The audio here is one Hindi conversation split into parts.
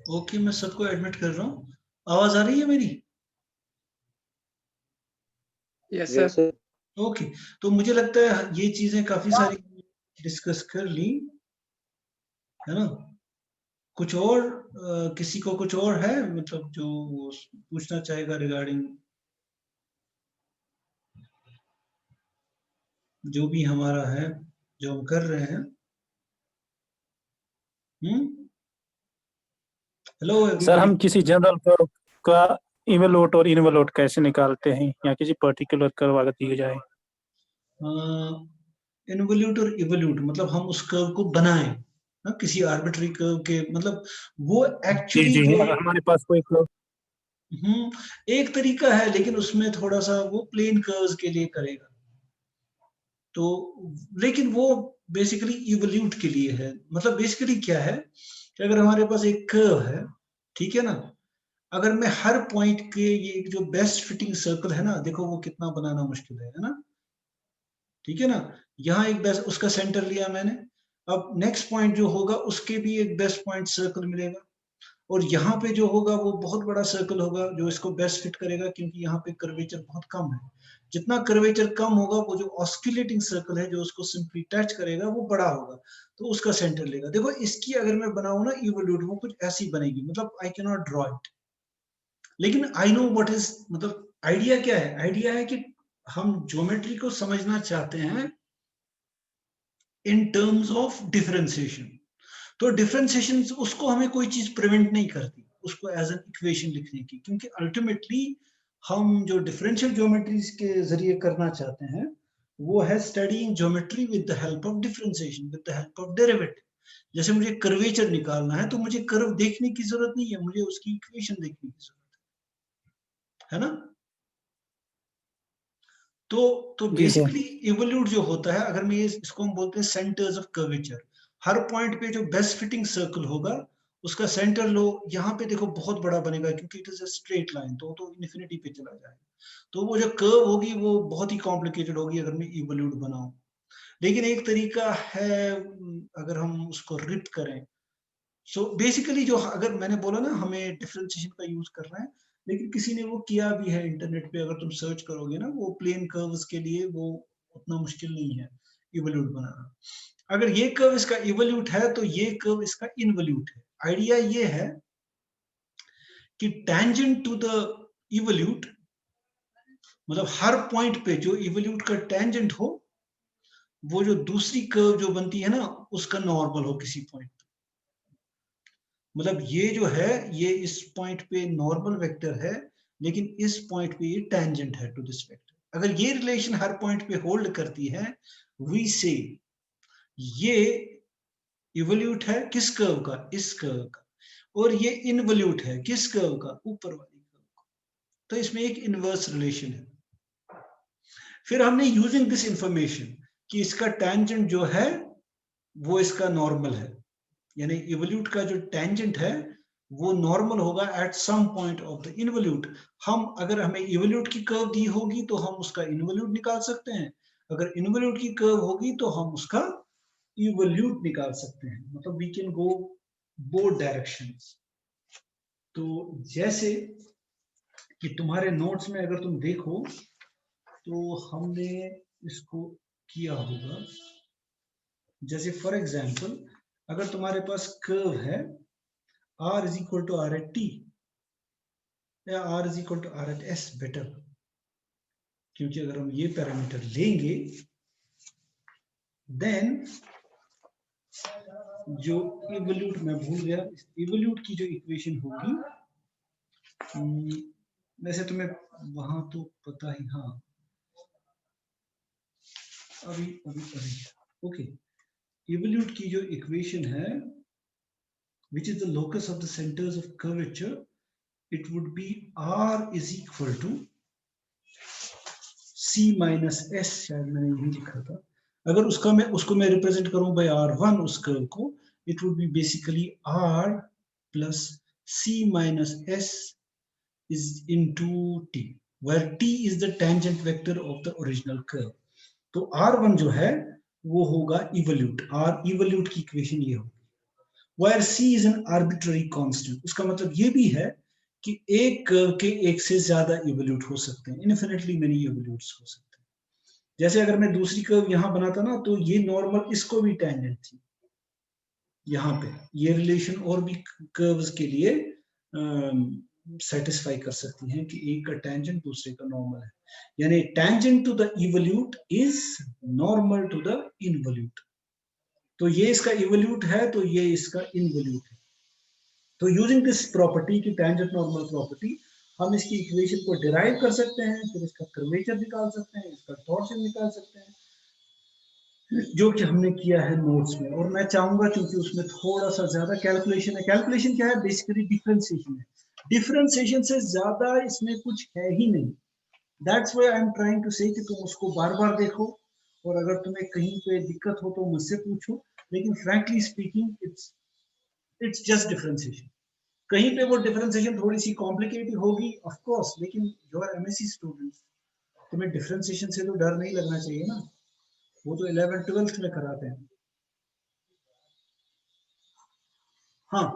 ओके, मैं सबको एडमिट कर रहा हूँ। आवाज आ रही है मेरी? Yes sir. ओके, तो मुझे लगता है ये चीजें काफी सारी डिस्कस कर ली, है ना? कुछ और किसी को कुछ और है मतलब जो वो पूछना चाहेगा रिगार्डिंग जो भी हमारा है, जो हम कर रहे हैं? Hello sir everybody. हम किसी जनरल कर्व का इवोल्यूट और इनवोल्यूट कैसे निकालते हैं या किसी पर्टिकुलर कर्व अगर दिए जाए? इनवोल्यूट और इवोल्यूट मतलब हम उस कर्व को बनाएं ना, किसी आर्बिट्री कर्व के मतलब वो जी एक्चुअली जी, जो अगर हमारे पास कोई कर्व। एक तरीका है, लेकिन उसमें थोड़ा सा वो प्लेन कर्व्स के लिए करेगा तो, लेकिन वो बेसिकली इवोल्यूट के लिए है। मतलब बेसिकली क्या है कि अगर हमारे पास एक कर्व है, ठीक है ना, अगर मैं हर पॉइंट के ये जो बेस्ट फिटिंग सर्कल है ना, देखो वो कितना बनाना मुश्किल है ना, ठीक है ना। यहाँ एक बेस्ट उसका सेंटर लिया मैंने, अब नेक्स्ट पॉइंट जो होगा उसके भी एक बेस्ट पॉइंट सर्कल मिलेगा, और यहाँ पे जो होगा वो बहुत बड़ा सर्कल होगा जो इसको बेस्ट फिट करेगा, क्योंकि यहाँ पे कर्वेचर बहुत कम है। जितना कर्वेचर कम होगा वो जो ऑस्किलेटिंग सर्कल है जो उसको सिंपली टच करेगा वो बड़ा होगा, तो उसका सेंटर लेगा। देखो इसकी अगर मैं बनाऊं ना इवोल्यूट, वो कुछ ऐसी बनेगी, मतलब I can not draw it, लेकिन आई नो व्हाट इज, मतलब आइडिया क्या है, आइडिया है कि हम ज्योमेट्री को समझना चाहते हैं इन टर्म्स ऑफ डिफरेंशिएशन। तो डिफरेंशिएशन उसको हमें कोई चीज प्रिवेंट नहीं करती उसको एज एन इक्वेशन लिखने की, क्योंकि अल्टीमेटली हम जो डिफरेंशियल ज्योमेट्रीज के जरिए करना चाहते हैं वो है studying geometry with the help of differentiation, with the help of derivative. जैसे मुझे कर्वेचर निकालना है तो मुझे कर्व देखने की जरूरत नहीं है, मुझे उसकी इक्वेशन देखने की जरूरत है ना। तो जी सर। बेसिकली इवोल्यूट जो होता है, अगर मैं इसको हम बोलते हैं centres of curvature, her point पे जो बेस्ट फिटिंग सर्कल होगा उसका सेंटर लो, यहाँ पे देखो बहुत बड़ा बनेगा क्योंकि it is a straight line, तो इन्फिनिटी पे चला जाएगा, तो वो जो कर्व होगी वो बहुत ही कॉम्प्लिकेटेड होगी अगर मैं इवोल्यूट बनाऊं। लेकिन एक तरीका है अगर हम उसको रिप करें, सो बेसिकली जो अगर मैंने बोला ना हमें डिफरेंशिएशन का यूज करना है, लेकिन किसी ने वो किया भी है इंटरनेट पे, अगर तुम सर्च करोगे ना वो प्लेन कर्व्स के लिए वो उतना मुश्किल नहीं है इवोल्यूट बनाना। अगर ये कर्व इसका इवोल्यूट है तो ये कर्व इसका इनवोल्यूट है। आइडिया ये है कि टेंजेंट टू द इवोल्यूट, मतलब हर पॉइंट पे जो इवोल्यूट का टेंजेंट हो वो जो दूसरी कर्व जो बनती है ना उसका नॉर्मल हो किसी पॉइंट। मतलब ये जो है ये इस पॉइंट पे नॉर्मल वेक्टर है, लेकिन इस पॉइंट पे ये टेंजेंट है टू दिस वेक्टर। अगर ये रिलेशन हर पॉइंट पे होल्ड करती है, वी से ये इवोल्यूट है किस कर्व का, इस कर्व का, और ये इनवोल्यूट है किस कर्व का, ऊपर वाली कर्व का। तो इसमें एक इनवर्स रिलेशन है। फिर हमने यूजिंग दिस इंफॉर्मेशन कि इसका टेंजेंट जो है वो इसका नॉर्मल है, यानी इवोल्यूट का जो टेंजेंट है वो नॉर्मल होगा at some point of the involute. हम अगर हमें इवोल्यूट की कर्व दी होगी तो हम उसका इनवोल्यूट निकाल सकते हैं, अगर इनवोल्यूट की कर्व होगी तो हम उसका इवोल्यूट निकाल सकते हैं, मतलब we can go both directions. तो जैसे कि तुम्हारे नोट्स में अगर तुम देखो तो हमने इसको किया होगा, जैसे फॉर एग्जांपल अगर तुम्हारे पास कर्व है r is equal to r at t या r is equal to r at s better, क्योंकि अगर हम ये पैरामीटर लेंगे देन जो इवोल्यूट, मैं भूल गया इवोल्यूट की जो इक्वेशन होगी, वैसे तुम्हें वहां तो पता ही, हाँ अभी ओके, इवोल्यूट की जो इक्वेशन है which is the locus of the centers of curvature, it would be r is equal to c minus s, शायद मैंने यही लिखा था। अगर उसको मैं रिप्रेजेंट करूं बाय r1 उस कर्व को, it would be basically r plus c minus s is into t, where t is the tangent vector of the original curve। तो r1 जो है वो होगा इवोल्यूट, r इवोल्यूट की इक्वेशन ये होगी, where c is an arbitrary constant. उसका मतलब ये भी है कि एक कर्व के एक से ज्यादा इवोल्यूट हो सकते हैं, इन्फिनिटली मेनी इवोल्यूट्स हो सकते हैं। जैसे अगर मैं दूसरी कर्व यहां बनाता ना, तो ये नॉर्मल इसको भी टेंजेंट थी यहाँ पे। ये रिलेशन और भी कर्व्स के लिए सेटिस्फाई कर सकती हैं कि एक का टेंजेंट दूसरे का नॉर्मल है, यानी tangent to the evolute is normal to the involute. तो ये इसका इवोल्यूट है, तो ये इसका इनवोल्यूट है। तो यूजिंग दिस प्रॉपर्टी की टेंजेंट नॉर्मल प्रॉपर्टी, हम इसकी इक्वेशन को डिराइव कर सकते हैं, फिर इसका कर्वेचर निकाल सकते हैं, इसका टॉर्शन निकाल सकते हैं, जो कि हमने किया है नोट्स में। और मैं चाहूंगा, क्योंकि उसमें थोड़ा सा ज्यादा कैलकुलेशन है। कैलकुलेशन क्या है? बेसिकली डिफरेंशिएशन है। डिफरेंशिएशन से ज्यादा इसमें कुछ है ही नहीं। That's why I am trying to say कि तुम उसको बार बार देखो, और अगर तुम्हें कहीं पे दिक्कत हो तो मुझसे पूछो, लेकिन frankly speaking it's just differentiation. कहीं पे वो डिफरेंशिएशन थोड़ी सी कॉम्प्लिकेटेड होगी ऑफ कोर्स, लेकिन यू आर एमएससी स्टूडेंट्स, तुम्हें डिफरेंशिएशन से तो डर नहीं लगना चाहिए ना, वो तो 11th-12th में कराते हैं। हाँ,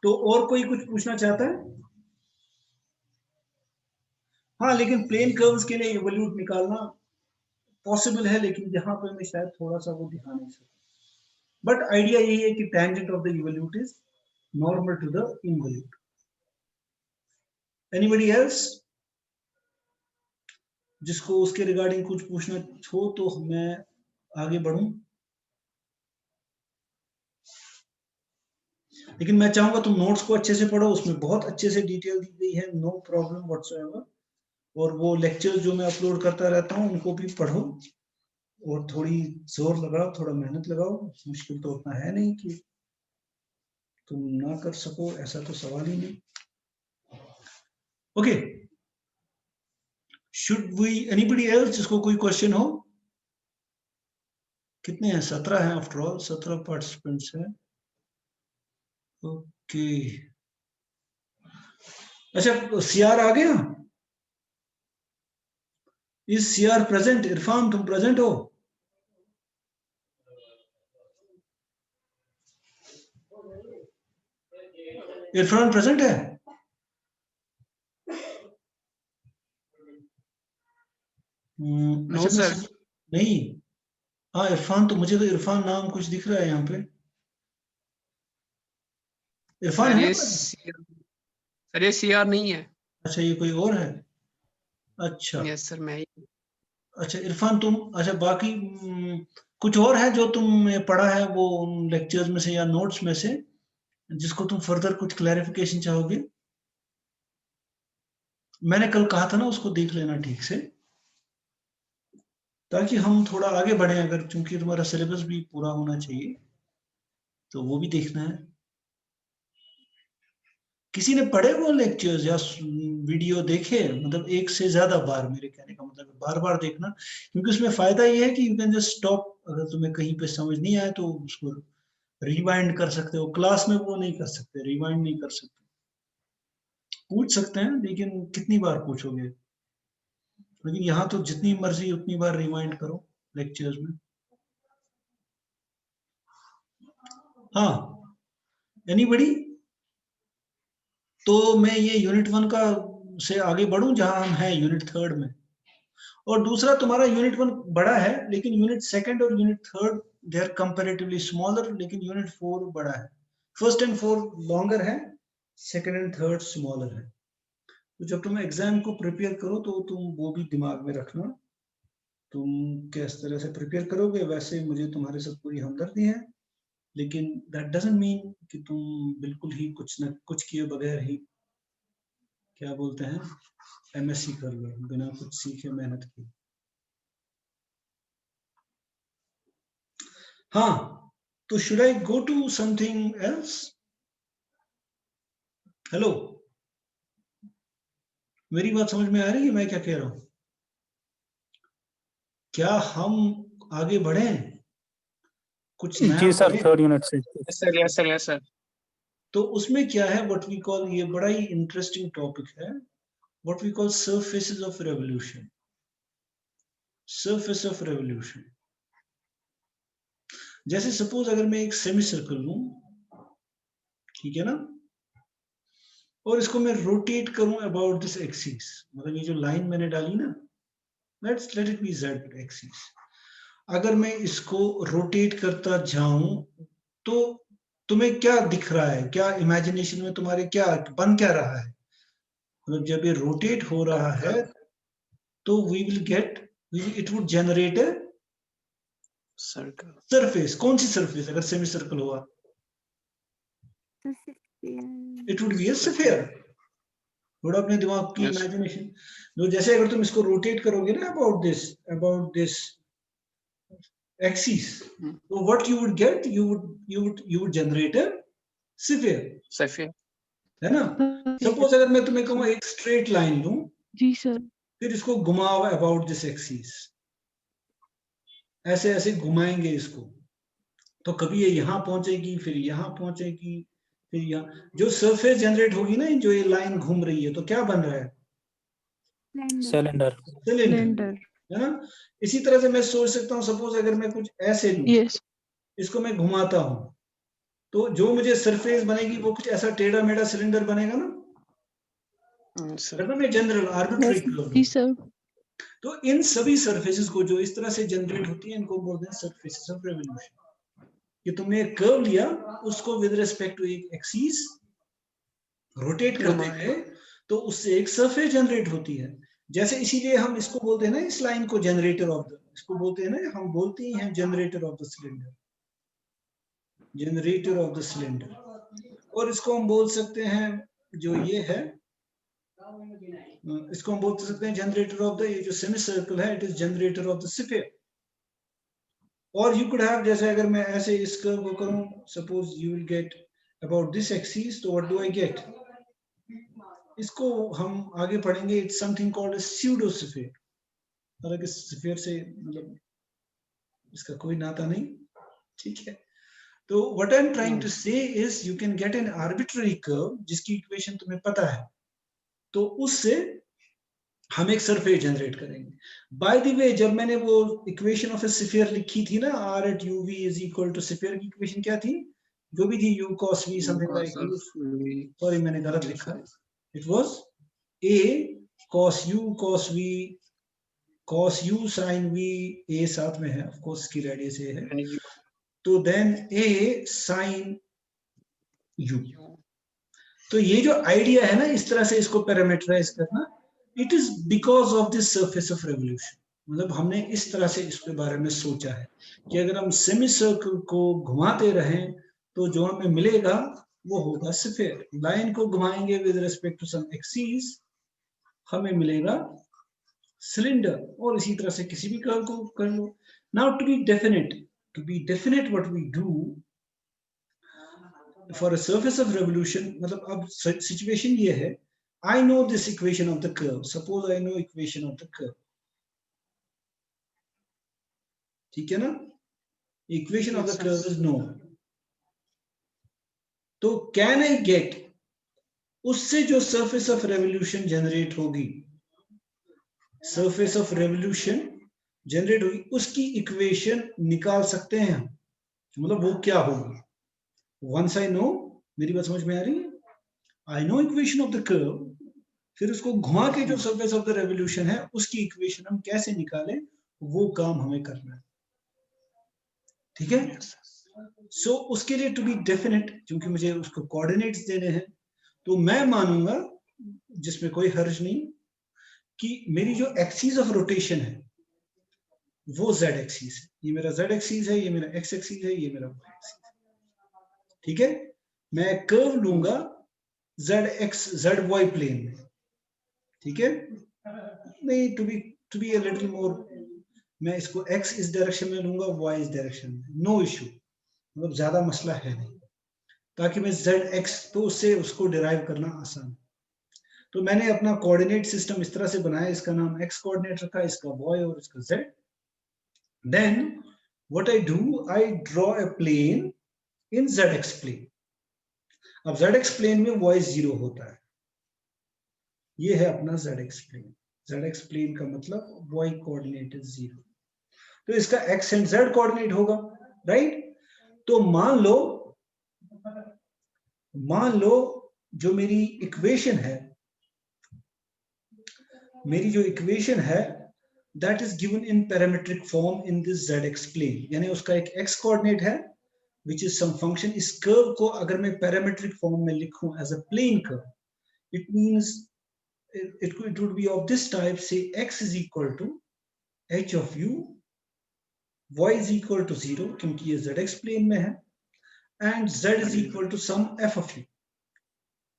तो और कोई कुछ पूछना चाहता है? हाँ, लेकिन प्लेन कर्व्स के लिए इवोल्यूट निकालना पॉसिबल है, लेकिन यहाँ पे मैं शायद थोड़ा सा वो दिखा नहीं सकता। बट आइडिया यही है कि tangent of the evolute is normal to the involute. Anybody else जिसको उसके रिगार्डिंग कुछ पूछना हो तो मैं आगे बढ़ूं? लेकिन मैं चाहूंगा तुम नोट्स को अच्छे से पढ़ो, उसमें बहुत अच्छे से डिटेल दी गई है, नो प्रॉब्लम व्हाटसोएवर। और वो लेक्चर जो मैं अपलोड करता रहता हूँ उनको भी पढ़ो, और थोड़ी जोर लगाओ, थोड़ा मेहनत लगाओ। मुश्किल तो उतना है नहीं कि तुम ना कर सको, ऐसा तो सवाल ही नहीं। Okay, should we anybody else जिसको कोई क्वेश्चन हो? कितने हैं? 17 हैं आफ्टर ऑल, 17 पार्टिसिपेंट्स हैं। ओके, अच्छा सीआर आ गया? Is CR present? इरफान तुम प्रेजेंट हो? इरफान प्रेजेंट है? नो अच्छा सर। नहीं, हाँ इरफान, तो मुझे तो इरफान नाम कुछ दिख रहा है यहाँ पे। इरफान सर है ये present? सर ये सीआर नहीं है। अच्छा, ये कोई और है? अच्छा यस सर, मैं ही। अच्छा इरफान तुम, अच्छा बाकी कुछ और है जो तुमने पढ़ा है वो लेक्चर्स में से या नोट्स में से, जिसको तुम फर्दर कुछ क्लैरिफिकेशन चाहोगे? मैंने कल कहा था ना, उसको देख लेना ठीक से, ताकि हम थोड़ा आगे बढ़े। अगर चूंकि तुम्हारा सिलेबस भी पूरा होना चाहिए, तो वो भी देखना है। किसी ने पढ़े वो लेक्चर्स या वीडियो देखे? मतलब एक से ज्यादा बार, मेरे कहने का मतलब बार बार देखना, क्योंकि उसमें फायदा ये है कि यू कैन जस्ट स्टॉप। अगर तुम्हें कहीं पे समझ नहीं आए तो उसको रिवाइंड कर सकते हो। क्लास में वो नहीं कर सकते, रिवाइंड नहीं कर सकते। पूछ सकते हैं, लेकिन कितनी बार पूछोगे? लेकिन यहाँ तो जितनी मर्जी उतनी बार रिवाइंड करो लेक्चर्स में। हाँ, एनीबडी? तो मैं ये यूनिट 1 का से आगे बढ़ूं, जहां हम हैं यूनिट 3 में। और दूसरा, तुम्हारा यूनिट 1 बड़ा है, लेकिन यूनिट 2 और unit 3 they are comparatively smaller, लेकिन यूनिट 4 बड़ा है। फर्स्ट एंड 4 लॉन्गर है, सेकंड एंड थर्ड स्मॉलर है। तो जब तुम एग्जाम को प्रिपेयर करो तो तुम वो भी दिमाग में रखना। तुम किस तरह से प्रिपेयर करोगे, वैसे मुझे तुम्हारे साथ पूरी हमदर्दी है, लेकिन दैट डजंट मीन कि तुम बिल्कुल ही कुछ न कुछ किए बगैर ही, क्या बोलते हैं, एमएससी कर लो बिना कुछ सीखे, मेहनत की। हाँ, तो should I go to something else? Hello, मेरी बात समझ में आ रही है मैं क्या कह रहा हूं? क्या हम आगे बढ़े, कुछ नया जी सर, पढ़े? 3rd यूनिट से। Yes sir, yes sir, yes sir. तो उसमें क्या है, व्हाट वी कॉल, ये बड़ा ही इंटरेस्टिंग टॉपिक है, what we call surfaces of revolution. Surface of revolution, जैसे सपोज अगर मैं एक सेमी सर्कल लूं, ठीक है ना, और इसको मैं रोटेट करूं अबाउट दिस एक्सिस, मतलब ये जो लाइन मैंने डाली ना, let it be z axis, अगर मैं इसको रोटेट करता जाऊं तो तुम्हें क्या दिख रहा है, क्या इमेजिनेशन में तुम्हारे क्या बन क्या रहा है, मतलब जब ये रोटेट हो रहा है तो we will get, it would generate a circle. Surface. कौन सी सरफेस? अगर सेमी सर्कल हुआ it would be a sphere. थोड़ा अपने दिमाग की Yes. इमेजिनेशन, तो जैसे अगर तुम इसको रोटेट करोगे ना अबाउट दिस एक्सिस, तो what you would get, you would generate a sphere, Safia. है ना। सपोज अगर मैं तुम्हें कहूँ एक स्ट्रेट लाइन लूं, जी सर। फिर इसको घुमाओ अबाउट दिस एक्सिस, ऐसे ऐसे घुमाएंगे इसको, तो कभी ये यहाँ पहुंचेगी, फिर यहाँ पहुंचेगी, फिर यहाँ जो सरफेस जनरेट होगी ना, जो ये लाइन घूम रही है, तो क्या बन रहा है? सिलेंडर। सिलेंडर, है ना। इसी तरह से मैं सोच सकता हूँ, सपोज अगर मैं कुछ ऐसे लूं, यस। इसको मैं घुमाता हूं, तो जो मुझे सरफेस बनेगी वो कुछ ऐसा टेढ़ा मेढ़ा सिलेंडर बनेगा ना, मैं जनरल आर्बिट्रेरी कर जी दूं। सर। तो इन सभी सरफेसेस को जो इस तरह से जनरेट होती है, इनको बोलते हैं सरफेसेस ऑफ रेवोल्यूशन। कि तुमने एक कर्व लिया, उसको विद रिस्पेक्ट टू एक एक्सिस रोटेट करते गए, तो उससे एक सरफेस जनरेट होती है। जैसे इसीलिए हम इसको बोलते हैं ना, इस लाइन को जनरेटर ऑफ द, इसको बोलते हैं ना, हम बोलते ही हैं generator of the cylinder, generator of the cylinder. और इसको हम बोल सकते हैं, जो ये है, इसको हम बोल सकते हैं जनरेटर ऑफ द, ये जो सेमी सर्कल है, it is generator of the sphere. और यू कुड हैव, जैसे अगर मैं ऐसे इस कर्व को करूं, suppose you will get about this axis, तो व्हाट डू आई गेट, इसको हम आगे पढ़ेंगे, it's something called a pseudo sphere. हालांकि स्फीयर से मतलब इसका कोई नाता नहीं, ठीक है। तो what I am trying to say is, you can get an arbitrary curve जिसकी इक्वेशन तुम्हें पता है, तो उससे हम एक सरफेस जनरेट करेंगे। बाय द वे, जब मैंने वो इक्वेशन ऑफ ए स्फीयर लिखी थी ना, r at uv is equal to sphere की इक्वेशन क्या थी, जो भी थी, u cos v something like, sorry मैंने गलत लिखा है, it was a cos u cos v cos u sin v, a साथ में है ऑफ कोर्स, इसकी रेडियस a है, तो देन a sin u। तो ये जो आइडिया है ना, इस तरह से इसको पैरामीटराइज करना, it is because of this surface of revolution. मतलब हमने इस तरह से इसके बारे में सोचा है कि अगर हम सेमी सर्कल को घुमाते रहें तो जो हमें मिलेगा वो होगा स्फीयर। लाइन को घुमाएंगे with respect to some axis, हमें मिलेगा सिलेंडर। और इसी तरह से किसी भी कर्व को कर लो। Now to be definite what we do for a surface of revolution, मतलब अब सिचुएशन ये है, I know this equation of the curve. Suppose I know equation of the curve. ठीक है ना? Equation of the curve is known. तो can I get, उससे जो surface of revolution generate होगी, surface of revolution generate होगी, उसकी equation निकाल सकते हैं हम। मतलब वो क्या होगी? Once I know, मेरी बात समझ में आ रही है? I know equation of the curve. फिर उसको घुमा के जो सरफेस ऑफ द रेवोल्यूशन है, उसकी इक्वेशन हम कैसे निकालें, वो काम हमें करना है, ठीक है। सो उसके लिए टू बी डेफिनेट, क्योंकि मुझे उसको कोऑर्डिनेट्स देने हैं, तो मैं मानूंगा, जिसमें कोई हर्ज नहीं, कि मेरी जो एक्सिस ऑफ रोटेशन है वो z एक्सिस है। ये मेरा z एक्सिस है, ये मेरा x एक्सिस है, ये मेरा y एक्सिस है, ठीक है। मैं कर्व लूंगा z y प्लेन में, ठीक है। नहीं, to be a little more, मैं इसको x इस डायरेक्शन में लूंगा, y इस डायरेक्शन में, नो इशू, मतलब ज्यादा मसला है नहीं, ताकि मैं zx, तो उससे उसको डिराइव करना आसान। तो मैंने अपना कोऑर्डिनेट सिस्टम इस तरह से बनाया, इसका नाम x कोऑर्डिनेट रखा, इसका y और इसका z। Then what I do, I draw a plane in zx plane. अब zx प्लेन में y 0 होता है, ये है अपना zx प्लेन। zx प्लेन का मतलब y कोऑर्डिनेट इज 0, तो इसका x एंड z कोऑर्डिनेट होगा, राइट। तो मान लो मान लो जो मेरी इक्वेशन है that is given in parametric form in this zx plane, यानी उसका एक x कोऑर्डिनेट है which is some function. इस कर्व को अगर मैं पैरामीट्रिक फॉर्म में लिखूं as a plane curve, it means it would be of this type. Say x is equal to h of u, y is equal to 0 क्योंकि ये zx प्लेन में है, and z is equal to some f of u.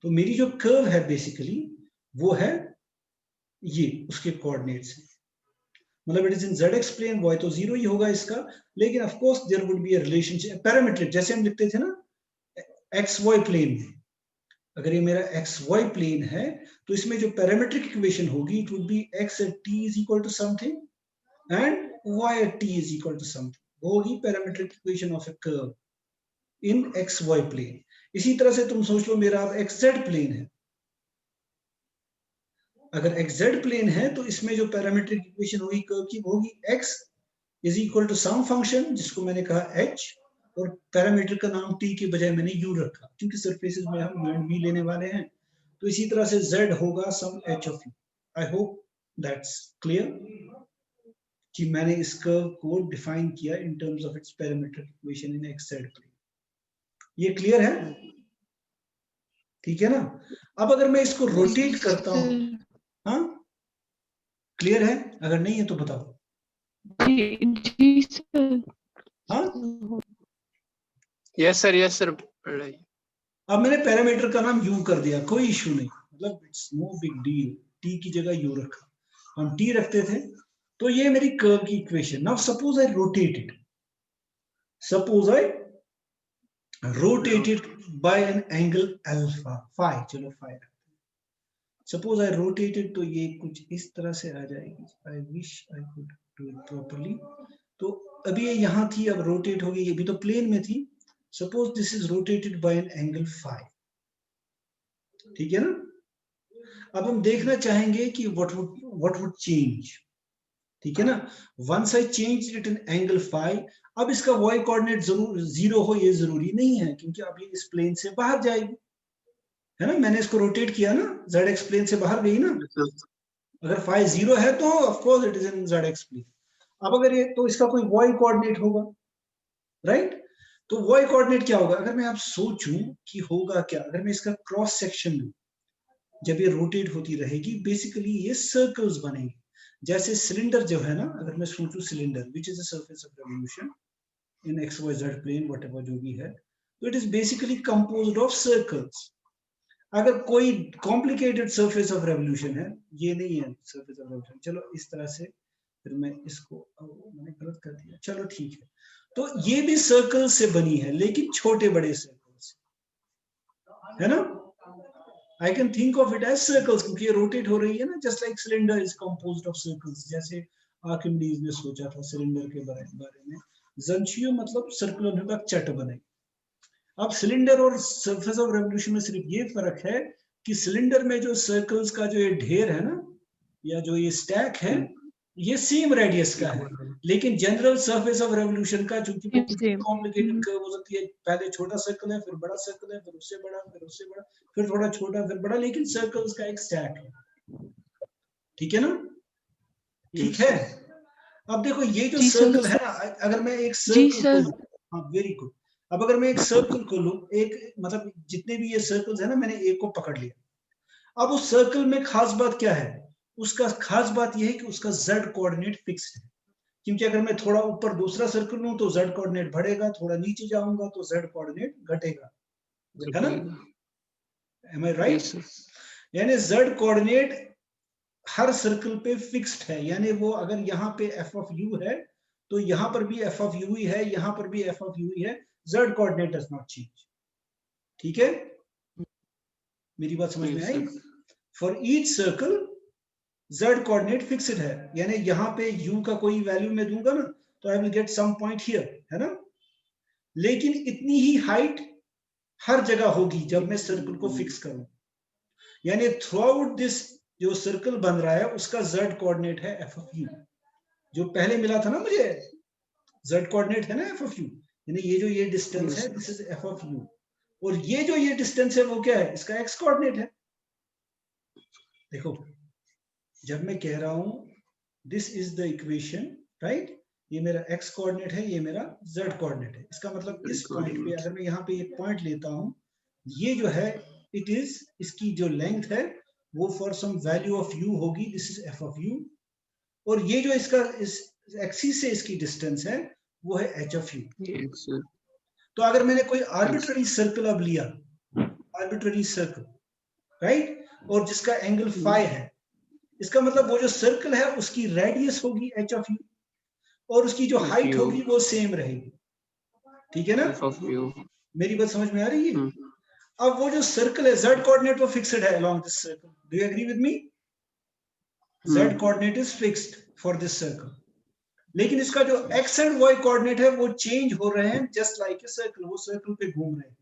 तो मेरी जो कर्व है बेसिकली वो है ये उसके कोऑर्डिनेट्स है, मतलब it is in zx plane, y तो 0 ही होगा इसका, लेकिन of course there would be a relationship parametric, जैसे हम लिखते थे ना xy प्लेन में. अगर ये मेरा xy प्लेन है तो इसमें जो पैरामीट्रिक इक्वेशन होगी it would B x at t is equal to something and y at t is equal to something. वो होगी parametric equation of a curve in xy plane. इसी तरह से तुम सोच लो मेरा xz प्लेन है. अगर xz प्लेन है तो इसमें जो पैरामीट्रिक इक्वेशन होगी कर्व की वो होगी x is equal to some function जिसको मैंने कहा h, और पैरामीटर का नाम t के बजाय मैंने u रखा क्योंकि सरफेसेस में हम u and v लेने वाले हैं. तो इसी तरह से z होगा some h of u. I hope that's clear कि मैंने इस कर्व को डिफाइन किया in terms of its parametric equation in xz plane. ये क्लियर है? ठीक है ना. अब अगर मैं इसको रोटेट करता हूं, हाँ क्लियर है? अगर नहीं है तो बताओ. जी सर. हाँ यस सर. अब मैंने पैरामीटर का नाम u कर दिया, कोई इश्यू नहीं, मतलब it's no big deal. t की जगह u रखा, हम t रखते थे. तो ये मेरी कर्व की equation. Now suppose I rotate it, by an angle alpha phi. चलो फाई रखते हैं. सपोज आई रोटेटेड तो ये कुछ इस तरह से आ जाएगी. I wish I could do it properly. तो अभी ये यहां थी, अब रोटेट होगी, ये भी तो प्लेन में थी. Suppose this is rotated by an angle phi. ठीक है ना. अब हम देखना चाहेंगे कि व्हाट वुड चेंज. ठीक है ना. Once I change it in angle phi, अब इसका y कोऑर्डिनेट जरूर 0 हो ये जरूरी नहीं है क्योंकि अब ये इस प्लेन से बाहर जाएगी, है ना. मैंने इसको रोटेट किया ना, zx प्लेन से बाहर गई ना. अगर फाई 0 है तो of course it is in zx plane. अब अगर ये, तो इसका कोई y कोऑर्डिनेट होगा, राइट. तो y कोऑर्डिनेट क्या होगा? अगर मैं आप सोचूं कि होगा क्या, अगर मैं इसका क्रॉस सेक्शन लूं, जब ये रोटेट होती रहेगी बेसिकली ये सर्कल्स बनेंगे. जैसे सिलेंडर जो है ना, अगर मैं सोचूं cylinder which is a surface of revolution in XYZ plane whatever जो भी है, तो इट इज बेसिकली कंपोज्ड ऑफ सर्कल्स. अगर कोई कॉम्प्लिकेटेड सरफेस ऑफ रेवोल्यूशन है, ये नहीं है सरफेस ऑफ रेवोल्यूशन. चलो इस तरह से, फिर मैं इसको, मैंने गलत कर दिया, चलो ठीक है. तो ये भी सर्कल से बनी है लेकिन छोटे बड़े सर्कल्स, है ना. I can think of it as circles क्योंकि ये रोटेट हो रही है ना, just like cylinder is composed of circles. जैसे आर्किमिडीज ने सोचा था सिलेंडर के बारे में. जंशियो मतलब सर्कुलर विभाग चट बने. अब सिलेंडर और सरफेस ऑफ रेवोल्यूशन में सिर्फ ये फर्क है कि सिलेंडर में जो सर्कल्स का जो ये ढेर है ना, या जो ये स्टैक है, ये सेम रेडियस का है. लेकिन जनरल सरफेस ऑफ रेवोल्यूशन का चूंकि कॉम्प्लिकेटेड कर्व हो सकती है, पहले छोटा सर्कल है, फिर बड़ा सर्कल है, फिर उससे बड़ा, फिर उससे बड़ा, फिर थोड़ा छोटा, फिर बड़ा, लेकिन सर्कल्स का एक स्टैक है. ठीक है ना. ठीक है. अब देखो ये जो सर्कल है ना, अगर मैं एक सर्कल को, हाँ वेरी गुड. अब अगर मैं एक सर्कल को लूं, एक मतलब जितने भी ये सर्कल्स है ना, मैंने एक को पकड़ लिया. अब उस सर्कल में खास बात क्या है? उसका खास बात यह है कि उसका z कोऑर्डिनेट फिक्स्ड है. क्योंकि अगर मैं थोड़ा ऊपर दूसरा सर्कल लूं तो z कोऑर्डिनेट बढ़ेगा, थोड़ा नीचे जाऊंगा तो z कोऑर्डिनेट घटेगा, है ना. Am I right? यानी z कोऑर्डिनेट हर सर्कल पे फिक्स्ड है. यानी वो अगर यहाँ पे f of u है तो यहाँ पर भी f of u ही है, यहाँ पर भी f of u ही है. z coordinate does not change. ठीक है, मेरी बात समझ में आई? For each circle z coordinate fixed है. यानी यहाँ पे u का कोई वैल्यू मैं दूंगा ना तो I will get some point here, है ना. लेकिन इतनी ही हाइट हर जगह होगी जब मैं सर्कल को फिक्स करूं. यानी थ्रू आउट दिस जो सर्कल बन रहा है उसका z कोऑर्डिनेट है f of u. जो पहले मिला था ना मुझे, z कोऑर्डिनेट है ना f of u. यानी ये जो ये डिस्टेंस है, this is f of u. और ये डिस्टेंस है वो क्या है, इसका एक्स कोऑर्डिनेट है। देखो जब मैं कह रहा हूं this is the equation, right, ये मेरा एक्स कोऑर्डिनेट है, ये मेरा जेड कोऑर्डिनेट है, इसका मतलब इस पॉइंट पे अगर मैं यहाँ पे एक पॉइंट लेता हूं, ये जो है इट इज, इसकी जो लेंथ है वो for some value of u होगी, this is f of u, और ये जो इसका इस एक्सिस से इसकी डिस्टेंस है वो है एच ऑफ यू। तो अगर मैंने कोई आर्बिट्ररी सर्कल अब लिया, आर्बिट्ररी सर्कल, राइट, और जिसका एंगल फाई है, इसका मतलब वो जो सर्कल है उसकी रेडियस होगी एच ऑफ यू, और उसकी जो हाइट होगी वो सेम रहेगी, ठीक है ना, मेरी बात समझ में आ रही है। अब वो जो सर्कल है z कोऑर्डिनेट वो फिक्स्ड है along this circle, do you agree with me? z coordinate is fixed for this circle, लेकिन इसका जो x एंड y कोऑर्डिनेट है वो चेंज हो रहे हैं जस्ट लाइक ए सर्कल, वो सर्कल पे घूम रहे हैं,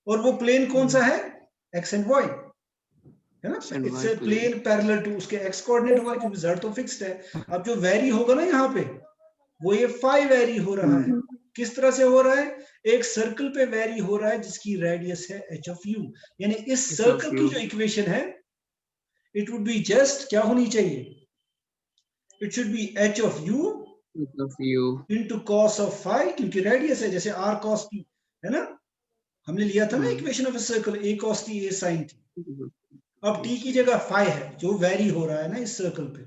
और वो प्लेन कौन सा है, x एंड y है ना, it's a plane parallel to, उसके x कोऑर्डिनेट होगा क्योंकि z तो फिक्स्ड है। अब जो वेरी होगा ना यहाँ पे वो ये फाई वेरी हो रहा है, किस तरह से हो रहा है, एक सर्कल पे वेरी हो रहा है जिसकी रेडियस है एच ऑफ यू, यानी इस सर्कल की जो इक्वेशन है इट वुड बी जस्ट क्या होनी चाहिए, it should be h of u into cos of phi, क्योंकि रेडियस है, जैसे r cos t है ना, हमने लिया था ना equation of a circle, a cos t a sin t, अब t की जगह फाई है जो वेरी हो रहा है ना इस सर्कल पे,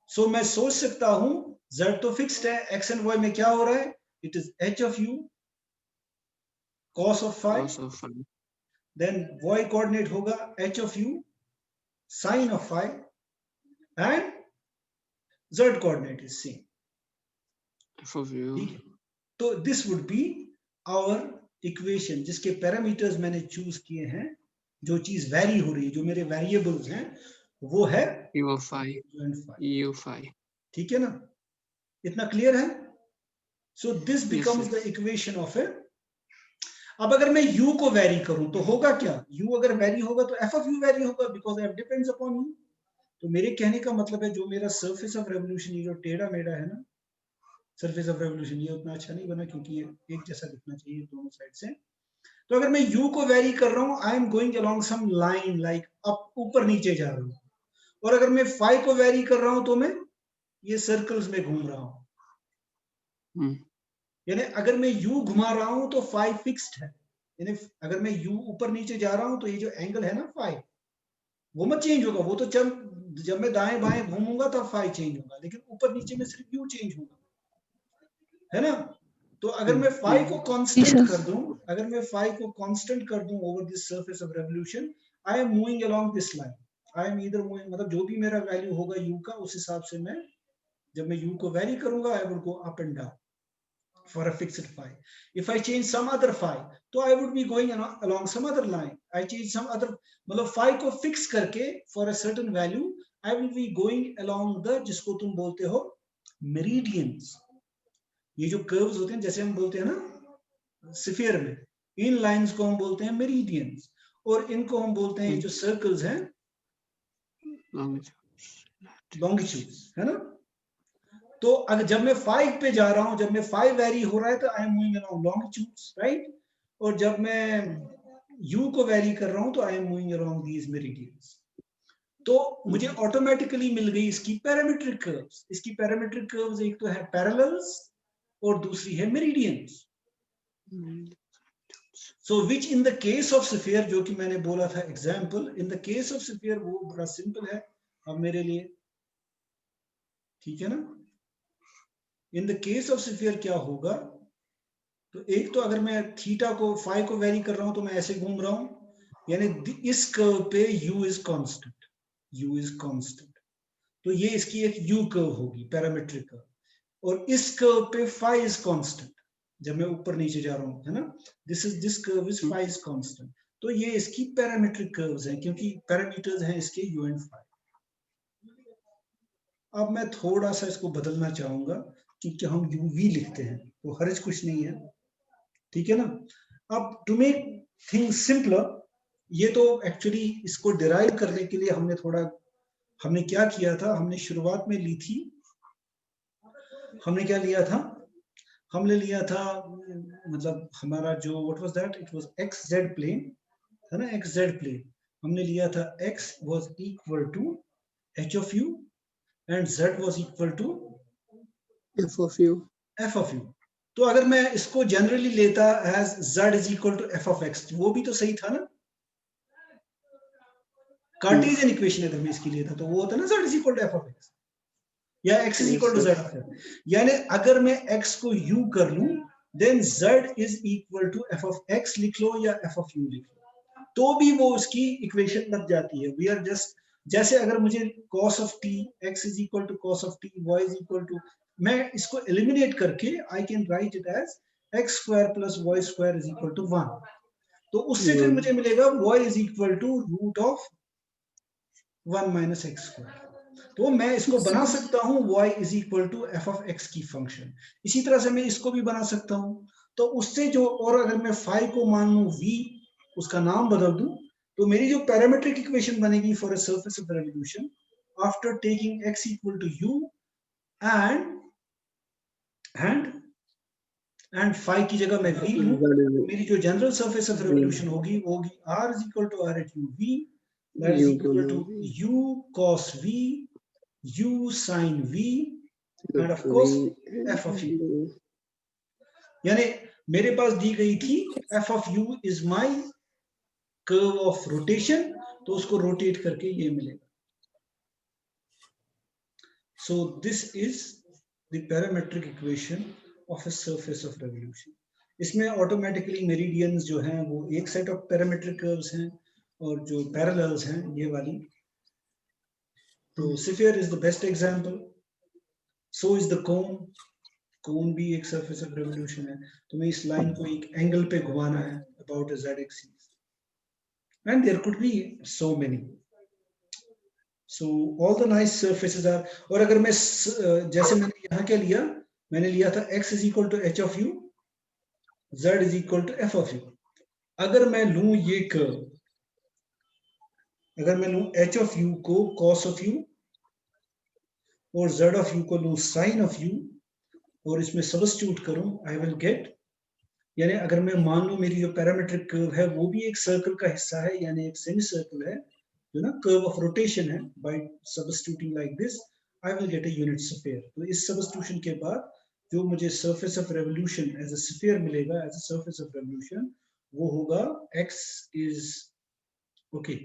सो मैं सोच सकता हूं z तो फिक्स्ड है, x एंड y में क्या हो रहा है, it is h of u cos of phi, then y coordinate होगा h of u sin of phi, and z coordinate is same, ठीक है। तो this would be our equation जिसके पैरामीटर्स मैंने चूज किए हैं, जो चीज वेरी हो रही है, जो मेरे वेरिएबल्स हैं वो है u of phi, ठीक है ना, इतना क्लियर है। So this becomes the equation of a, अब अगर मैं u को वेरी करूं तो होगा क्या, u अगर वेरी होगा तो f of u वेरी होगा because f depends upon u। तो मेरे कहने का मतलब है जो मेरा सरफेस ऑफ रेवोल्यूशन, ये जो टेढ़ा मेढ़ा है ना सरफेस ऑफ रेवोल्यूशन, ये उतना अच्छा नहीं बना क्योंकि ये एक जैसा दिखना चाहिए दोनों साइड से। तो अगर मैं u को वेरी कर रहा हूं, I am going along some line like up, ऊपर नीचे जा रहा हूं, और अगर मैं फाई को वेरी कर रहा हूं तो मैं ये सर्कल्स में घूम रहा हूं, यानी अगर मैं u घुमा रहा हूं तो फाई फिक्स्ड है, यानी अगर मैं u ऊपर नीचे जा रहा हूं तो ये जो एंगल है ना फाई वो मत चेंज होगा, वो तो जब मैं दाएं बाएं घूमूंगा तब फाई चेंज होगा, लेकिन ऊपर नीचे में सिर्फ u चेंज होगा, है ना। तो अगर मैं फाई को कांस्टेंट कर दूं, अगर मैं फाई को कांस्टेंट कर दूं over this surface of revolution, I am moving along this line, I am either moving, मतलब जो भी मेरा वैल्यू होगा u का उस हिसाब से मैं, जब मैं u को वेरी करूंगा I would go up and down for a fixed phi. If I change some other phi, तो I would be going along some other line. I change some other, मतलब phi को fix करके for a certain value, I will be going along the, जिसको तुम बोलते हो meridians. ये जो curves होते हैं, जैसे हम बोलते हैं ना sphere में, इन lines को हम बोलते हैं meridians, और इनको हम बोलते हैं जो circles हैं longitudes, है ना। तो अगर जब मैं 5 पे जा रहा हूं, जब मैं 5 वेरी हो रहा है तो I am moving along longitudes, right, और जब मैं u को वेरी कर रहा हूं तो I am moving along these meridians. तो मुझे ऑटोमेटिकली मिल गई इसकी पैरामीट्रिक कर्व्स। इसकी पैरामीट्रिक कर्व्स एक तो है पैरेलल्स और दूसरी है meridians. So which in the case of sphere, जो कि मैंने बोला था example, in the case of sphere वो बड़ा सिंपल है अब मेरे लिए, ठीक है ना। In the case of sphere क्या होगा, तो एक तो अगर मैं थीटा को फाई को वेरी कर रहा हूं तो मैं ऐसे घूम रहा हूं, यानी इस कर्व पे u is constant, u is constant, तो ये इसकी एक u कर्व होगी पैरामीट्रिक कर्व, और इस कर्व पे फाई इज कांस्टेंट जब मैं ऊपर नीचे जा रहा हूं, है ना, this curve is phi is constant, तो ये इसकी पैरामीट्रिक कर्व्स हैं क्योंकि पैरामीटर्स हैं इसके u एंड फाई। अब मैं थोड़ा सा इसको बदलना चाहूंगा क्योंकि हम uv लिखते हैं तो हर्ज कुछ नहीं है, ठीक है ना। अब टू मेक थिंग्स सिंपलर, ये तो एक्चुअली इसको डिराइव करने के लिए हमने क्या किया था, हमने शुरुआत में ली थी, हमने क्या लिया था, हमने लिया था, मतलब हमारा जो what was that, it was x z plane, है ना, एक्स जेड प्लेन। हमने लिया था x was equal to h of u and z was equal to f of u. f of u। तो अगर मैं इसको जनरली लेता as z is equal to f of x, वो भी तो सही था ना। कार्टेशियन इक्वेशन अगर मैं इसकी लेता तो वो होता ना z is equal to f of x या x is equal to z of x। यानी अगर मैं x को u कर लूं then z is equal to f of x लिख लो या f ऑफ u लिख लो, तो भी वो उसकी इक्वेशन लग जाती है। वी आर जस्ट, जैसे अगर मुझे cos of t x is equal to cos of t y is equal to, मैं इसको एलिमिनेट करके I can write it as x square plus y square is equal to 1। तो उससे फिर मुझे मिलेगा y is equal to root of 1 minus x square. तो मैं इसको बना सकता हूं y is equal to f of x की फंक्शन। इसी तरह से मैं इसको भी बना सकता हूं। तो उससे जो, और अगर मैं फाई को मान लूं v, उसका नाम बदल दूं, तो मेरी जो पैरामीट्रिक इक्वेशन बनेगी for a surface of revolution after taking x equal to u and phi की जगह मैं v लूं, तो मेरी जो जनरल सरफेस ऑफ रेवोल्यूशन होगी वो होगी r is equal to r at u v, that is equal to u cos v, u sin v and of course f of u। यानी मेरे पास दी गई थी f of u is my curve of rotation, तो उसको रोटेट करके ये मिलेगा। So this is the parametric equation of a surface of revolution. इसमें ऑटोमेटिकली मेरिडियंस जो हैं वो एक सेट ऑफ पैरामेट्रिक कर्व्स हैं, और जो पैरेलल्स हैं ये वाली। तो sphere is the best example, so is the cone. Cone भी एक सरफेस ऑफ रेवोल्यूशन है। तुम्हें इस लाइन को एक एंगल पे घुमाना है about a z axis, and there could be so many, so all the nice surfaces are। और अगर मैं जैसे मैंने यहाँ क्या लिया, मैंने लिया था x is equal to h of u, z is equal to f of u। अगर मैं लूं ये कर्व, अगर मैं लूं h of u को cos of u और z of u को लूं sin of u और इसमें सब्स्टिट्यूट करूं, आई विल गेट, यानी अगर मैं मान लूं मेरी जो पैरामेट्रिक कर्व है वो भी एक सर्कल का हिस्सा है, यानी एक सेमी सर्कल है जो ना कर्व ऑफ रोटेशन है, by substituting like this I will get a unit sphere. तो इस सब्स्टिट्यूशन के बाद जो मुझे surface of revolution as a sphere मिलेगा, as a surface of revolution, वो होगा x is okay.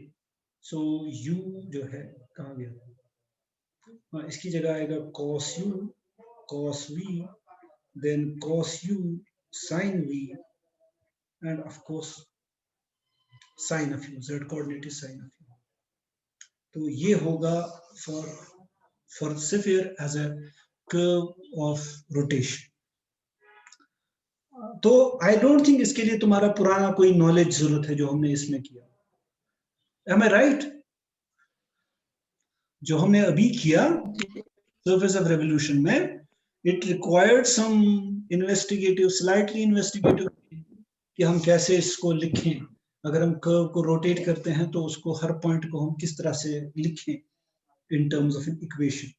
So u जो है कहाँ गया, हाँ इसकी जगह आएगा cos u cos v, then cos u sin v, and of course sin of u, z coordinate is sin of u। तो ये होगा for sphere as a curve of rotation। तो आई डोंट थिंक इसके लिए तुम्हारा पुराना कोई नॉलेज जरूरत है जो हमने इसमें किया। Am I right? जो हमने अभी किया सरफेस ऑफ रेवोल्यूशन में, it required some investigative, slightly investigative, कि हम कैसे इसको लिखें। अगर हम कर्व को रोटेट करते हैं तो उसको हर पॉइंट को हम किस तरह से लिखें इन terms of an equation.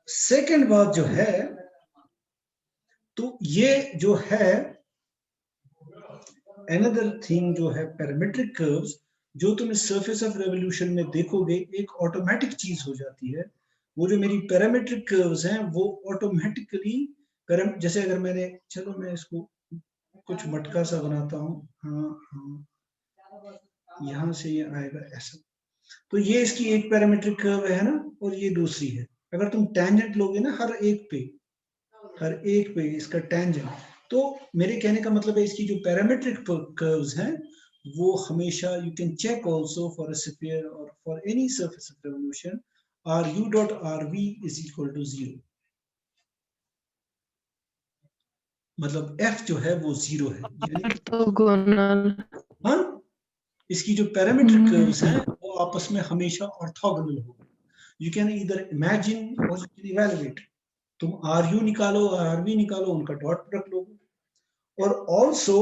Second बात जो है, तो ये जो है अनदर थिंग जो है पैरामेट्रिक कर्व्स, जो तुम इस सरफेस ऑफ रेवोल्यूशन में देखोगे एक ऑटोमेटिक चीज हो जाती है। वो जो मेरी पैरामेट्रिक कर्व्स हैं वो ऑटोमेटिकली, जैसे अगर मैंने, चलो मैं इसको कुछ मटका सा बनाता हूँ, हाँ यहाँ से ये आएगा ऐसा। तो ये इसकी एक पैरामेट्रिक कर्व है ना, और ये दूसरी है। अगर तुम टेंजेंट लोगे ना हर एक पे इसका टेंजेंट, तो मेरे कहने का मतलब है इसकी जो पैरामेट्रिक कर्व्स हैं वो हमेशा, you can check also for a sphere और for any surface of revolution, R u dot R v is equal to 0। मतलब f जो है वो 0 है, यानी ऑर्थोगोनल। हाँ, इसकी जो पैरामेट्रिक कर्व्स हैं वो आपस में हमेशा ऑर्थोगोनल होंगे। यू कैन ईदर इमेजिन और यू कैन इवैल्यूएट। तुम आर यू निकालो, आर वी निकालो, उनका डॉट प्रोडक्ट लो, और ऑल्सो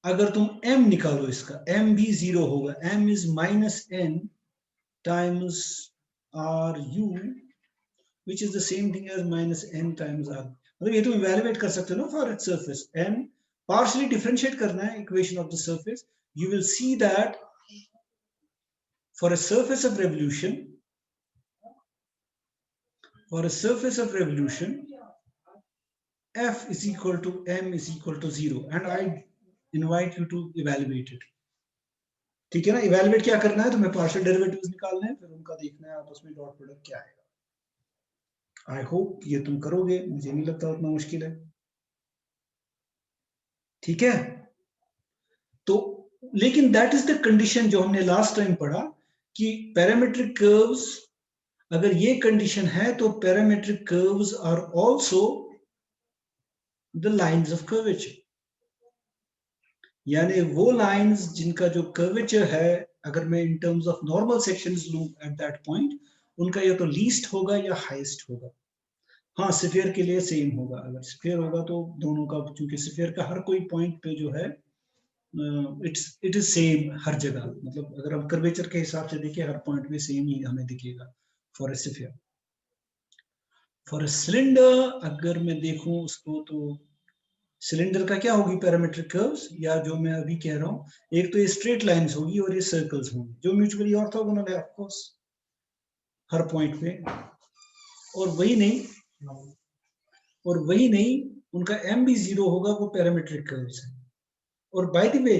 अगर तुम m निकालो, इसका m भी 0 होगा। m is minus n times r u which is the same thing as minus n times r. मतलब ये तुम evaluate कर सकते हो ना for its surface. n partially differentiate करना है equation of the surface. You will see that for a surface of revolution, f is equal to m is equal to 0, and I invite you to evaluate it. ठीक है ना? Evaluate क्या करना है? तुम्हें partial derivatives निकालने हैं, फिर उनका देखना है आपस में डॉट प्रोडक्ट क्या आएगा. I hope ये तुम करोगे, मुझे नहीं लगता उतना मुश्किल है. ठीक है? तो लेकिन that is the condition जो हमने last time पढ़ा कि parametric curves, अगर ये condition है तो parametric curves are also the lines of curvature. यानी वो लाइंस जिनका जो कर्वेचर है, अगर मैं इन टर्म्स ऑफ नॉर्मल सेक्शंस लूं एट दैट पॉइंट, उनका या तो लीस्ट होगा या हाईएस्ट होगा. हाँ, स्फीयर के लिए सेम होगा. अगर स्फीयर होगा तो दोनों का, क्योंकि स्फीयर का हर कोई पॉइंट पे जो है इट इज सेम हर जगह. मतलब अगर हम कर्वेचर के हिसाब से देखें, हर पॉइंट में सेम ही हमें दिखेगा for a sphere. For a cylinder अगर मैं देखूं उसको, तो सिलेंडर का क्या होगी पैरामीट्रिक कर्व्स, या जो मैं अभी कह रहा हूँ, एक तो ये स्ट्रेट लाइंस होगी और ये सर्कल्स होंगी जो म्यूचुअली ऑर्थोगोनल है ऑफ कोर्स हर पॉइंट पे. और वही नहीं उनका m भी 0 होगा, वो पैरामीट्रिक कर्व्स है. और बाय द वे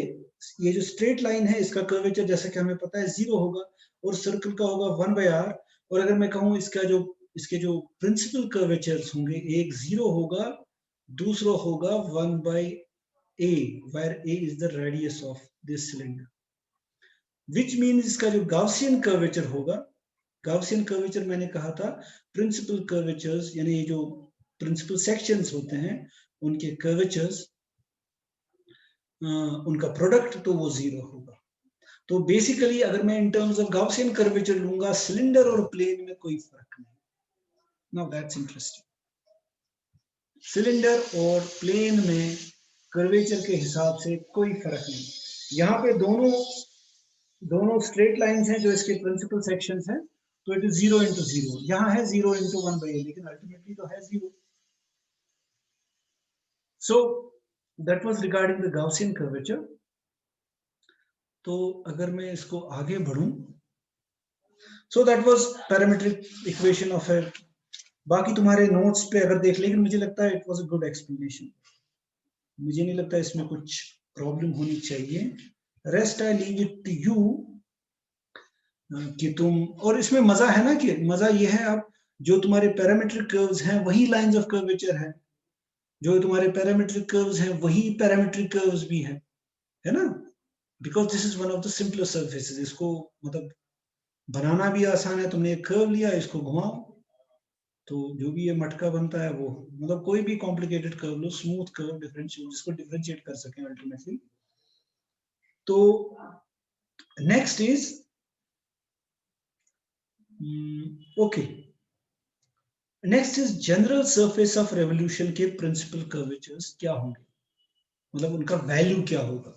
ये जो स्ट्रेट लाइन है इसका कर्वेचर जैसा कि हमें पता है 0 होगा, और सर्कल का होगा 1/r. और अगर मैं कहूँ इसके जो प्रिंसिपल कर्वेचर्स होंगे, एक 0 होगा, दूसरा होगा 1/a, where a is the radius of this cylinder, which means इसका जो गाउसियन कर्वेचर होगा, गाउसियन कर्वेचर मैंने कहा था प्रिंसिपल कर्वेचर्स, यानी ये जो प्रिंसिपल सेक्शंस होते हैं उनके कर्वेचर्स, उनका प्रोडक्ट, तो वो 0 होगा. तो बेसिकली अगर मैं इन टर्म्स ऑफ गाउसियन कर्वेचर लूंगा, सिलेंडर और प्लेन में कोई फर्क नहीं. Now that's interesting. सिलेंडर और प्लेन में कर्वेचर के हिसाब से कोई फर्क नहीं. यहाँ पे दोनों स्ट्रेट लाइंस हैं जो इसके प्रिंसिपल सेक्शंस हैं, तो इट इज 0 into 0. यहाँ है 0 into 1/a, लेकिन अल्टीमेटली तो है 0. So that was regarding the Gaussian curvature. तो अगर मैं इसको आगे बढ़ूं, so that was parametric equation of a. बाकी तुम्हारे नोट्स पे अगर देख, लेकिन मुझे लगता है it was a good explanation. मुझे नहीं लगता इसमें कुछ प्रॉब्लम होनी चाहिए. Rest I leave it to you कि तुम, और इसमें मजा है ना, कि मजा ये है अब जो तुम्हारे पैरामीट्रिक कर्व्स हैं वही लाइंस ऑफ कर्वेचर है, जो तुम्हारे पैरामीट्रिक कर्व्स हैं वही पैरामीट्रिक कर्व्स भी है ना, because this is one of the simpler surfaces. इसको मतलब बनाना भी आसान है. तुमने एक कर्व लिया, इसको घुमाओ, तो जो भी ये मटका बनता है वो, मतलब कोई भी कॉम्प्लिकेटेड कर्व लो, स्मूथ कर्व, डिफरेंशिएट, जिसको डिफरेंशिएट कर सकें अल्टीमेटली. तो next is okay, next is general surface of revolution के प्रिंसिपल कर्वेचर्स क्या होंगे, मतलब उनका वैल्यू क्या होगा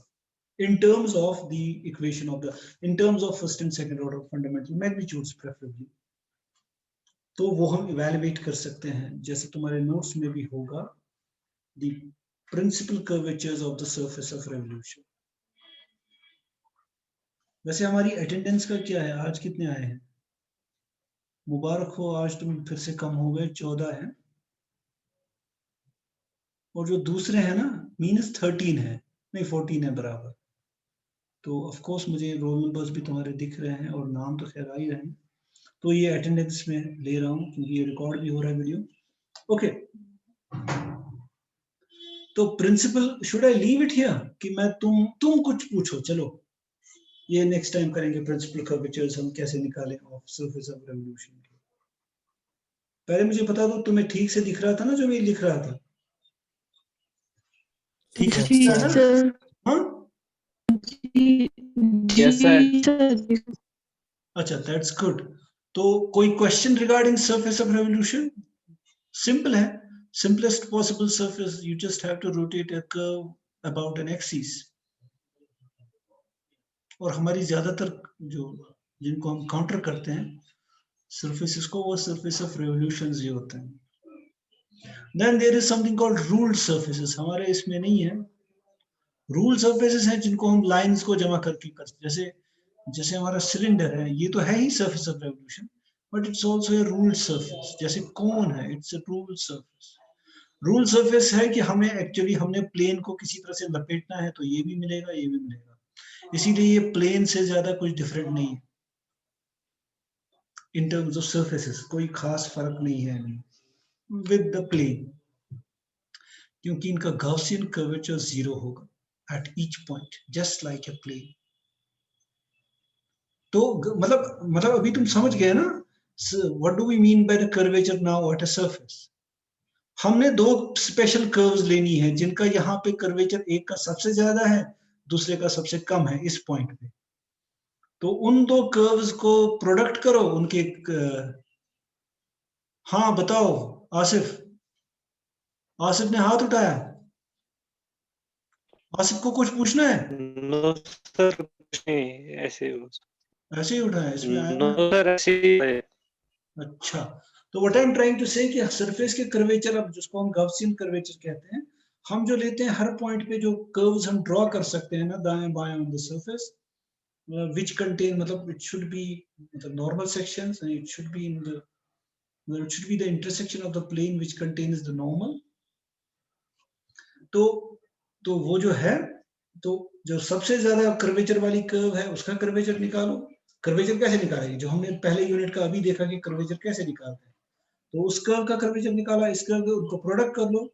in terms of the equation of the, in terms of first and second order fundamental magnitudes preferably. तो वो हम इवेल्युएट कर सकते हैं, जैसे तुम्हारे नोट्स में भी होगा, the principal curvatures of the surface of revolution. वैसे हमारी अटेंडेंस का क्या है, आज कितने आए हैं? मुबारक हो, आज तुम फिर से कम हो गए, 14 हैं. और जो दूसरे हैं ना, -13 है, नहीं 14 है बराबर. तो ऑफ कोर्स मुझे रोल नंबर्स भी तुम्हारे दिख रहे हैं और नाम तो खैर आ ही रहे हैं. तो ये अटेंडेंस में ले रहा हूँ क्योंकि ये रिकॉर्ड भी हो रहा है वीडियो. ओके, तो principal, should I leave it here कि मैं तुम कुछ पूछो? चलो ये नेक्स्ट टाइम करेंगे. प्रिंसिपल कर्वेचर्स हम कैसे निकालें ऑफ सरफेस ऑफ रेवोल्यूशन. पहले मुझे बता दो, तुम्हें ठीक से दिख रहा था ना जो मैं लिख रहा था? ठीक है जी ना? सर. हाँ, Yes, sir. अच्छा, दैट्स गुड. तो कोई question regarding surface of revolution? Simple है, simplest possible surface, you just have to rotate a curve about an axis. और हमारी ज्यादातर जो जिनको हम काउंटर करते हैं, surfaces को वो surface of revolutions ही होते हैं. Then there is something called ruled surfaces. हमारे इसमें नहीं है. Ruled surfaces हैं जिनको हम lines को जमा करके करते, जैसे हमारा सिलेंडर है, ये तो है ही surface of revolution, but it's also a ruled surface. जैसे cone है, it's a ruled surface. Ruled surface है कि हमें actually हमने plane को किसी तरह से लपेटना है तो ये भी मिलेगा, ये भी मिलेगा. इसीलिए ये plane से ज्यादा कुछ different नहीं है. In terms of surfaces, कोई खास फर्क नहीं है with the plane, क्योंकि इनका Gaussian curvature 0 होगा at each point, just like a plane. तो मतलब अभी तुम समझ गए ना, what do we mean by the curvature now at a surface? हमने दो स्पेशल कर्व्स लेनी है जिनका यहाँ पे कर्वेचर एक का सबसे ज्यादा है, दूसरे का सबसे कम है इस पॉइंट पे. तो उन दो कर्व्स को प्रोडक्ट करो, उनके हाँ बताओ. आसिफ ने हाथ उठाया. आसिफ को कुछ पूछना है? नो सर, कुछ नहीं, ऐसे ही उठाया इसमें आया नो सर, ऐसे ही. अच्छा, तो what I am trying to say कि सरफेस के कर्वेचर, अब जिसको हम गॉसियन कर्वेचर कहते हैं, हम जो लेते हैं हर पॉइंट पे जो कर्व्स हम ड्रॉ कर सकते हैं ना दाएं बाएं on the surface, which contain, मतलब it should be the normal sections and it should be the intersection of the plane which contains the normal. तो वो जो है, तो जो सबसे ज्यादा कर्वेचर वाली कर्व है उसका कर्वेचर निकालो. कर्वेचर कैसे निकालेंगे? जो हमने पहले यूनिट का अभी देखा कि कर्वेचर कैसे निकालते हैं, तो उस कर्व का कर्वेचर निकाला, इस कर्व का, उनको प्रोडक्ट कर लो.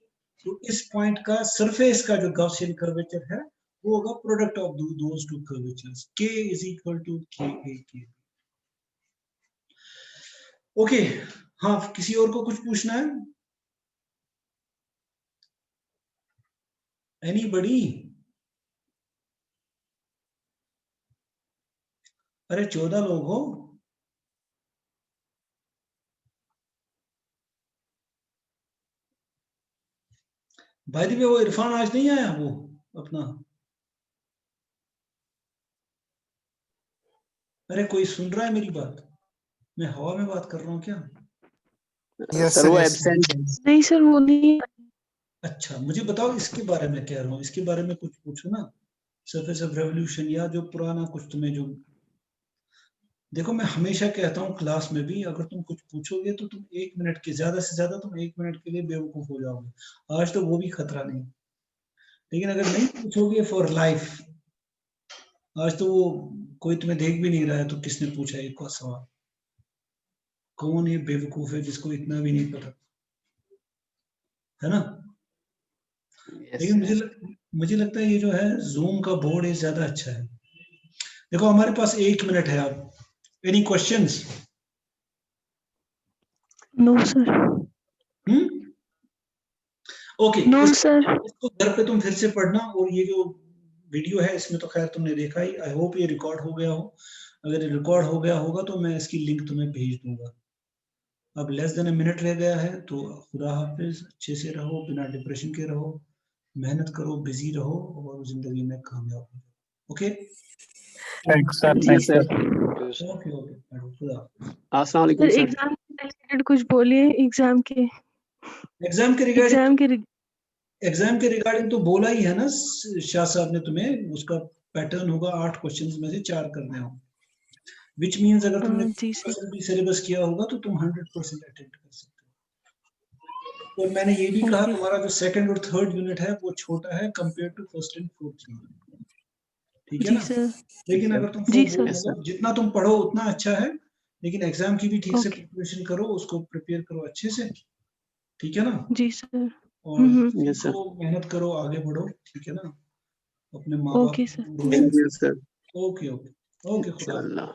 तो इस पॉइंट का सरफेस का जो गॉसियन कर्वेचर है वो होगा product of those two curvatures. K is equal to KAK. Okay, हाँ, किसी और को कुछ पूछना है? एनीबडी? अरे 14 लोग हो. भाई दी वो इरफान आज नहीं आया, वो अपना. अरे कोई सुन रहा है मेरी बात? मैं हवा में बात कर रहा हूँ क्या? सर वो एब्सेंट. नहीं सर, वो नहीं. अच्छा, मुझे बताओ इसके बारे में कह रहा हूँ, इसके बारे में कुछ पूछो ना. सरफेस ऑफ रेवोल्यूशन या जो पुराना कुछ तुम्हें जो, देखो मैं हमेशा कहता हूँ क्लास में भी, अगर तुम कुछ पूछोगे तो तुम 1 मिनट के ज्यादा से ज्यादा तुम 1 मिनट के लिए बेवकूफ हो जाओगे. आज तो वो भी खतरा नहीं, लेकिन अगर नहीं पूछोगे फॉर लाइफ, आज तो वो कोई तुम्हें देख भी नहीं रहा है तो किसने पूछा एक और सवाल? कौन ये बेवकूफ है जिसको इतना भी नहीं पता, है ना? लेकिन मुझे लगता है ये जो है जूम का बोर्ड ये ज्यादा अच्छा है. देखो हमारे पास 1 मिनट है. आप any questions? No sir. Okay, no sir. इसको घर पे तुम फिर से पढ़ना. और ये जो वीडियो है इसमें तो खैर तुमने देखा ही. आई होप ये रिकॉर्ड हो गया हो. अगर ये रिकॉर्ड हो गया होगा तो मैं इसकी लिंक तुम्हें भेज दूंगा. अब लेस देन अ मिनट रह गया है, तो खुदा हाफिज. अच्छे से रहो, बिना डिप्रेशन के रहो, मेहनत करो, बिजी रहो और जिंदगी में कामयाब हो. Okay, thanks sir. ओके, खुदा. अस्सलाम वालेकुम सर. एग्जाम के रिलेटेड कुछ बोलिए. एग्जाम के रिगार्डिंग तो बोला ही है ना शाह साहब ने तुम्हें. उसका पैटर्न होगा 8 क्वेश्चंस में से 4 करने होंगे, which means अगर तुमने भी सिलेबस किया होगा तो तुम 100% अटेंड कर सकते हो. और मैंने ये भी कहा तुम्हारा जो सेकंड और थर्ड यूनिट है वो छोटा है compare to first and fourth unit. ठीक है ना? लेकिन अगर तुम जितना तुम पढ़ो उतना अच्छा है, लेकिन एग्जाम की भी ठीक से प्रिपरेशन करो, उसको प्रिपेयर करो अच्छे से. ठीक है ना? जी सर. और मेहनत करो, आगे बढ़ो. ठीक है ना? अपने माँ बाप. सर. ओके, खुदा.